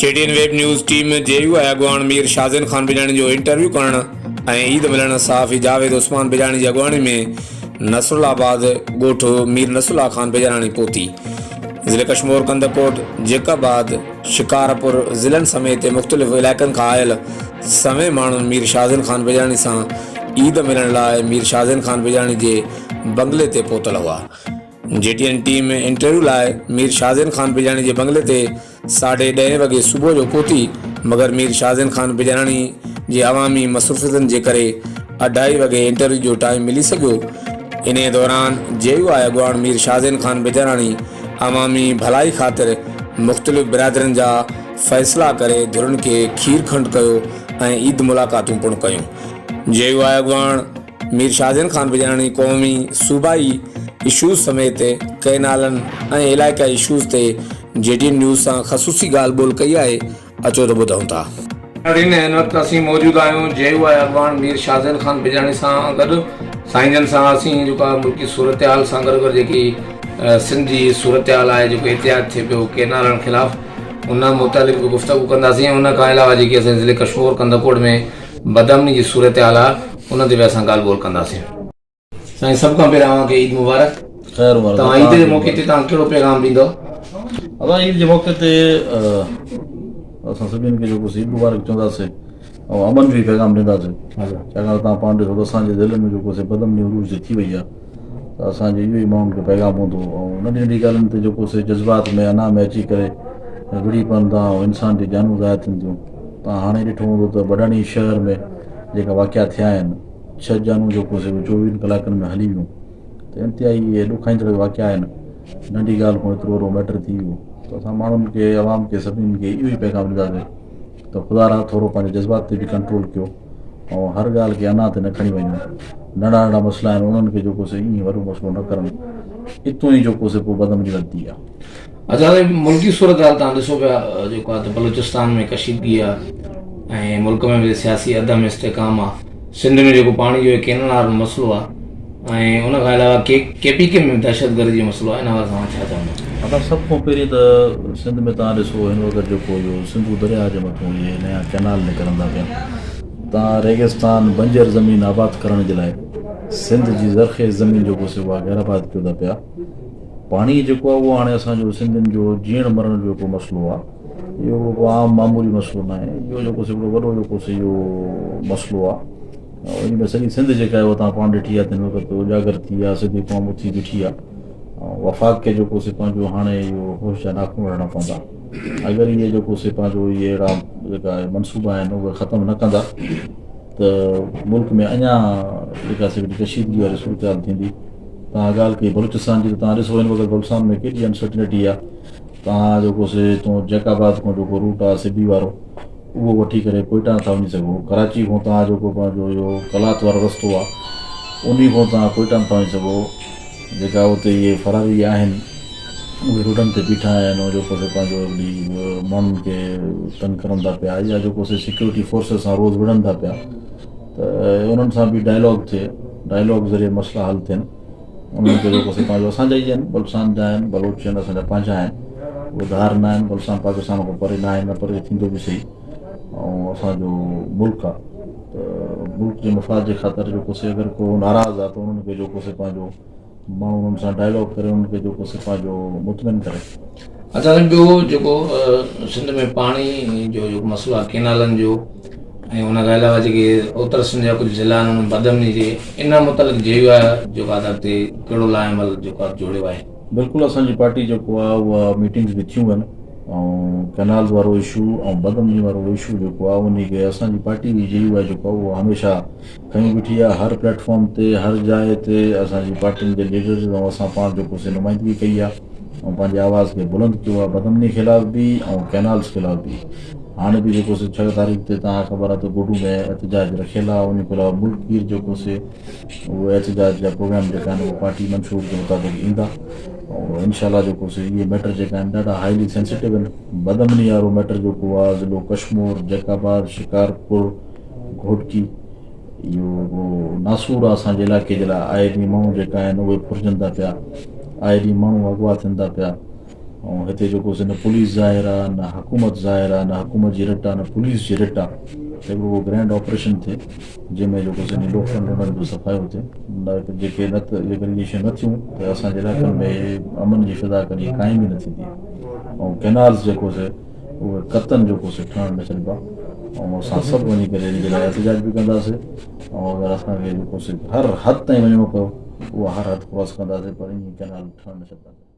JDN web news team JU अॻवान मीर शाज़िन ख़ान बिजाणी जो interview करण ऐं ईद मिलण सहाफ़ी जावेद उस्मान बिजाणी जी अॻवानी में नसरुल्लाबाद ॻोठ मीर नसरुल्ला ख़ान बिजाणी पहुती। ज़िले कश्मीर कंदकोट जेकाबाद शिकारपुर ज़िलनि समेत मुख़्तलिफ़ इलाइक़नि खां आयल सवें माण्हुनि मीर शाज़िन ख़ान बिजाणी सां ईद मिलण लाइ मीर शाज़िन ख़ान बिजाणी जे बंगले ते पहुतल हुआ। JDN टीम इंटरव्यू लाइ मीर शाज़िन ख़ान बिजाणी जे बंगले ते 10:30 वॻे सुबुह जो पहुती, मगर मीर शाज़िन ख़ान बिजाणी जे अवामी मसरूफ़ियतनि जे करे 2:30 वॻे इंटरव्यू जो टाइम मिली सघियो। इन दौरान JU अॻवान मीर शाज़िन ख़ान बिजाणी अवामी भलाई ख़ातिर मुख़्तलिफ़ बिरादरियुनि जा फ़ैसिला करे धुरनि खे खीर खंड कयो ऐं ईद मुलाक़ातूं पिणु कयूं। JU अॻवान मीर शाज़िन ख़ान बिजाणी क़ौमी सूबाई इशूज़ समेत कई नालनि ऐं इलाइक़ाई इशूज़ ते JDN न्यूज़ सां ख़सूसी ॻाल्हि ॿोल कई आहे। अचो त ॿुधूं था। हिन वक़्तु असीं मौजूदु आहियूं JU अॻवान मीर शाज़िन ख़ान बिजाणी सां गॾु। साईं जन सां असीं जेका मुल्की सूरत हाल सां गॾु जेकी सिंध जी सूरत हाल आहे, जेको एहतियात थिए पियो केनालनि ख़िलाफ़, उन मुतालिक़ गुफ़्तगू कंदासीं। उन खां अलावा जेकी असां ज़िले कश्मीर कंदकोट में बदअमनी जी सूरत हाल आहे, उन ते बि असां ॻाल्हि ॿोल कंदासीं। साईं, सभु खां पहिरियों तव्हांखे ईद मुबारक। ख़ैर मुबारक। तव्हां ईद जे मौक़े ते तव्हां कहिड़ो पैगाम ॾींदो? असां ईद जे मौक़े ते असां सभिनी खे जेको ईद मुबारक चवंदासीं ऐं अमन जो ई पैगाम ॾींदासीं। छाकाणि तव्हां पाण ॾिसो त असांजे दिलि में जेको बदअमनी उरूज थी वई आहे, त असांजे इहो ई माण्हुनि खे पैगाम हूंदो। ऐं नंढी नंढी ॻाल्हियुनि ते जेको जज़्बात में अना में अची करे विड़ी पवनि था ऐं इंसान जी जानूं ज़ाया थियनि थियूं। तव्हां हाणे ॾिठो हूंदो त बडाणी शहर में जेका वाक़िया थिया आहिनि, 6 जानूं जेको 24 कलाकनि में हली वियूं, त इंतिहाई इहे ॾुखाईंदड़ वाक़िया आहिनि। नंढी ॻाल्हि खां एतिरो वॾो मैटर थी वियो, त असां माण्हुनि खे आवाम खे सभिनीनि खे इहो ई पैगाम ॾींदासीं त ख़ुदा रा थोरो पंहिंजे जज़्बात ते बि कंट्रोल कयो ऐं हर ॻाल्हि खे अना ते न खणी वञूं। नंढा नंढा मसइला आहिनि, उन्हनि खे जेको ईअं वॾो मसइलो न करनि। इतो ई जेको पोइ बदअमनी वधंदी आहे। अच्छा, मुल्की सूरत हाल तव्हां ॾिसो पिया, जेको आहे त बलूचिस्तान में कशीदगी आहे ऐं मुल्क में बि सियासी अदम इस्तेकाम आहे। सिंध में जेको पाणी जो केनल वारो मसइलो आहे ऐं उन खां अलावा KPK में दहशतगर्दी जो मसइलो आहे। इन बारे तव्हां छा चवंदा? असां सभु खां पहिरीं त सिंध में तव्हां ॾिसो हिन वक़्तु जेको इहो सिंधू दरिया जे मथां इहे नया कैनाल निकिरनि था पिया। तव्हां रेगिस्तान बंजर ज़मीन आबाद करण जे लाइ सिंध जी ज़रख़ेज़ ज़मीन जेको उहा गैराबाद कयो था पिया। पाणी जेको आहे उहो हाणे असांजो सिंधियुनि जो जीअण मरण जो जेको मसइलो आहे, इहो को आम मामूली मसइलो न आहे। इहो जेको हिकिड़ो वॾो जेको इहो मसइलो आहे, इन में सॼी सिंध जेका आहे उहा तव्हां पाण ॾिठी आहे त हिन वक़्तु उजागर थी आहे, सिधी क़ौम उथी बीठी आहे। ऐं वफ़ाक़ खे जेको पंहिंजो हाणे इहो होश जा नाखून हणणा पवंदा। अगरि इहे जेको पंहिंजो इहे अहिड़ा जेका मनसूबा आहिनि उहे ख़तमु न कंदा त मुल्क में अञा जेका कशीदगी वारी सूरत हाल थींदी। तव्हां ॻाल्हि कई बलूचिस्तान जी, त तव्हां ॾिसो हिन वक़्तु बलूचिस्तान में केॾी अनसर्टिनिटी आहे। तव्हां जेको हितां जैकाबाद खां जेको रूट आहे सिबी वारो, उहो वठी करे कोयटा नथा वञी सघो। कराची खां तव्हां जेको पंहिंजो इहो कलात वारो रस्तो आहे, उन खां तव्हां कोयटा नथा वञी सघो। जेका उते इहे फरारी आहिनि उहे रोडनि ते बीठा आहिनि ऐं जेको पंहिंजो माण्हुनि खे तंग करनि था पिया, या जेको सिक्योरिटी फोर्सिस सां रोज़ु विढ़नि था पिया, त उन्हनि सां बि डायलॉग थिए, डायलॉग ज़रिए मसइला हल थियनि। उन्हनि खे जेको पंहिंजो असांजा ई आहिनि, बलूचिस्तान जा आहिनि, बलोच आहिनि, असांजा पंहिंजा आहिनि। उहे धार न आहिनि, बलूचिस्तान पाकिस्तान खां परे न आहे, न परे थींदो बि सही। ऐं असांजो मुल्क आहे, त मुल्क जे मफ़ाद जे ख़ातिर जेको अगरि को नाराज़ आहे त उन्हनि खे जेको पंहिंजो माण्हू उन्हनि सां डायलॉग करे उन्हनि खे जेको पंहिंजो मुतमिन करे। अच्छा, ॿियो जेको सिंध में पाणी जो जेको मसइलो आहे केनालनि जो, ऐं उन खां अलावा जेके उत्तर सिंध जा कुझु ज़िला आहिनि उन्हनि बदअमनी जे, इन मुतालिक़ JU आहे जेको आहे अॻिते कहिड़ो लाइमल जेको आहे जोड़ियो आहे? बिल्कुलु, असांजी पार्टी जेको आहे उहा मीटिंग्स बि थियूं आहिनि ऐं कैनाल वारो इशू ऐं बदअमनी वारो इशू जेको आहे उन खे असांजी पार्टी बि JU आहे जेको आहे उहा हमेशह खणी बीठी आहे। हर प्लेटफॉर्म ते, हर जाइ ते असांजी पार्टियुनि जे लीडर्स ऐं असां पाण जेको नुमाइंदगी कई आहे ऐं पंहिंजे आवाज़ खे बुलंद कयो आहे, बदअमनी ख़िलाफ़ बि ऐं कैनाल्स ख़िलाफ़ बि। हाणे बि जेको 6 तारीख़ ते तव्हां ख़बर आहे त गोडू में एहतजाज रखियल आहे। उन खां अलावा मुल्कगीर जेको उहे एहतजाज जा प्रोग्राम जेका आहिनि उहे पार्टी मंशूर जे मुताबिक़ ईंदा ऐं इनशाला जेको इहे मैटर जेका आहिनि ॾाढा हाईली सेंसिटिव आहिनि। बदअमनी वारो मैटर जेको आहे ज़िलो कश्मीर, जैकाबाद, शिकारपुर, घोटकी, इहो नासूर आहे असांजे इलाइक़े जे लाइ। आए ॾींहुं माण्हू जेका आहिनि उहे फुरजनि था पिया, आए ॾींहुं माण्हू अगवा थियनि था पिया। ऐं हिते जेको न पुलिस ज़ाहिर आहे, न हुकूमत ज़ाहिर आहे, न हुकूमत जी रिट आहे, न पुलिस जी रिट आहे। हिकिड़ो ग्रैंड ऑपरेशन थिए जंहिंमें जेको लोकल रोडनि जो सफ़ायो थिए, न जेके न त इहे शयूं न थियूं त असांजे इलाइक़नि में अमन जी फिज़ा कॾहिं काइम ई न थींदी। ऐं कैनाल्स जेको उहे कतनि जेको ठहणु न छॾिबा। ऐं असां सभु वञी करे हिन जे लाइ एहतजाज बि कंदासीं। ऐं अगरि असांखे जेको हर हद ताईं वञिणो पियो उहा हर हद क्रॉस कंदासीं, पर ईअं कैनाल ठहणु न छॾंदासीं।